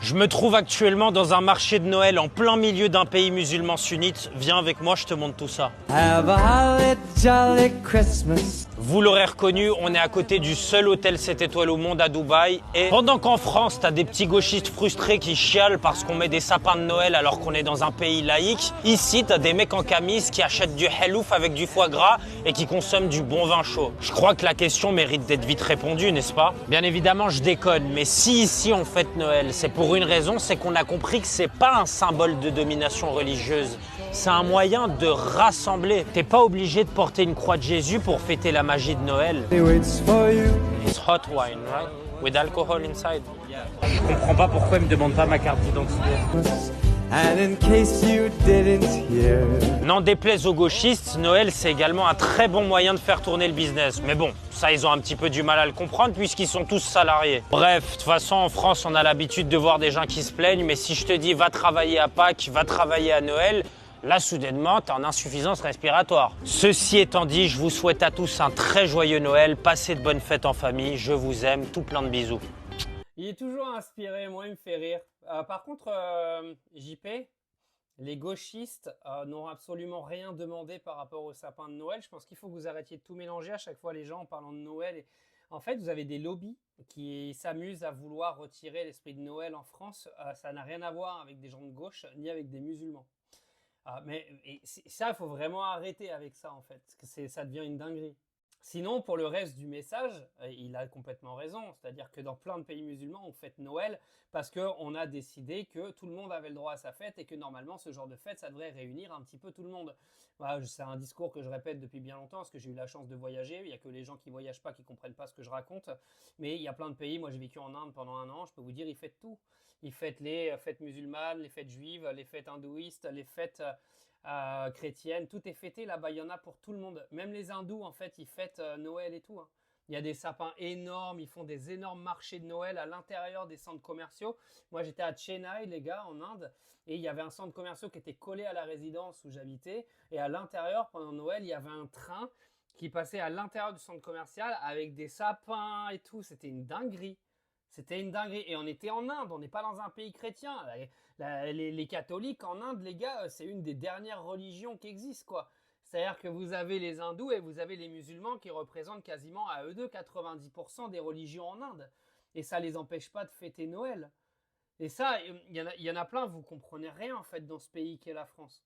Je me trouve actuellement dans un marché de Noël en plein milieu d'un pays musulman sunnite. Viens avec moi, je te montre tout ça. Have a holly jolly Christmas. Vous l'aurez reconnu, on est à côté du seul hôtel 7 étoiles au monde à Dubaï. Et pendant qu'en France, t'as des petits gauchistes frustrés qui chialent parce qu'on met des sapins de Noël alors qu'on est dans un pays laïque, ici, t'as des mecs en camis qui achètent du helouf avec du foie gras et qui consomment du bon vin chaud. Je crois que la question mérite d'être vite répondue, n'est-ce pas? Bien évidemment, je déconne, mais si ici on fête Noël, c'est pour une raison, c'est qu'on a compris que c'est pas un symbole de domination religieuse. C'est un moyen de rassembler. T'es pas obligé de porter une croix de Jésus pour fêter la magie de Noël. He waits for you. It's hot wine, right? With alcohol inside. Je comprends pas pourquoi il me demande pas ma carte d'identité. And in case you didn't hear, N'en déplaise aux gauchistes, Noël c'est également un très bon moyen de faire tourner le business. Mais bon, ça ils ont un petit peu du mal à le comprendre puisqu'ils sont tous salariés. Bref, de toute façon en France on a l'habitude de voir des gens qui se plaignent, mais si je te dis va travailler à Pâques, va travailler à Noël, là soudainement t'es en insuffisance respiratoire. Ceci étant dit, je vous souhaite à tous un très joyeux Noël, passez de bonnes fêtes en famille, je vous aime, tout plein de bisous. Il est toujours inspiré, moi il me fait rire. Par contre, JP, les gauchistes n'ont absolument rien demandé par rapport au sapin de Noël. Je pense qu'il faut que vous arrêtiez de tout mélanger à chaque fois les gens en parlant de Noël. Et... En fait, vous avez des lobbies qui s'amusent à vouloir retirer l'esprit de Noël en France. Ça n'a rien à voir avec des gens de gauche ni avec des musulmans. Ça, il faut vraiment arrêter avec ça en fait, parce que ça devient une dinguerie. Sinon, pour le reste du message, il a complètement raison. C'est-à-dire que dans plein de pays musulmans, on fête Noël parce qu'on a décidé que tout le monde avait le droit à sa fête et que normalement, ce genre de fête, ça devrait réunir un petit peu tout le monde. Voilà, c'est un discours que je répète depuis bien longtemps parce que j'ai eu la chance de voyager. Il n'y a que les gens qui ne voyagent pas qui ne comprennent pas ce que je raconte. Mais il y a plein de pays. Moi, j'ai vécu en Inde pendant 1 an. Je peux vous dire, ils fêtent tout. Ils fêtent les fêtes musulmanes, les fêtes juives, les fêtes hindouistes, les fêtes... chrétienne, tout est fêté là-bas, il y en a pour tout le monde. Même les hindous, en fait, ils fêtent Noël et tout. Hein. Il y a des sapins énormes, ils font des énormes marchés de Noël à l'intérieur des centres commerciaux. Moi, j'étais à Chennai, les gars, en Inde, et il y avait un centre commercial qui était collé à la résidence où j'habitais. Et à l'intérieur, pendant Noël, il y avait un train qui passait à l'intérieur du centre commercial avec des sapins et tout. C'était une dinguerie. C'était une dinguerie. Et on était en Inde, on n'est pas dans un pays chrétien. Les catholiques en Inde, les gars, c'est une des dernières religions qui existent, quoi. C'est-à-dire que vous avez les hindous et vous avez les musulmans qui représentent quasiment à eux deux 90% des religions en Inde. Et ça les empêche pas de fêter Noël. Et ça, il y en a plein, vous comprenez rien en fait dans ce pays qu'est la France.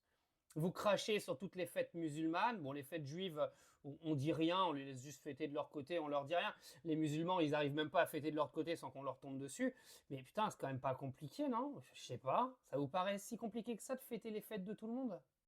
Vous crachez sur toutes les fêtes musulmanes. Bon, les fêtes juives, on dit rien, on les laisse juste fêter de leur côté, on leur dit rien. Les musulmans, ils arrivent même pas à fêter de leur côté sans qu'on leur tombe dessus. Mais putain, c'est quand même pas compliqué, non? Je sais pas. Ça vous paraît si compliqué que ça de fêter les fêtes de tout le monde?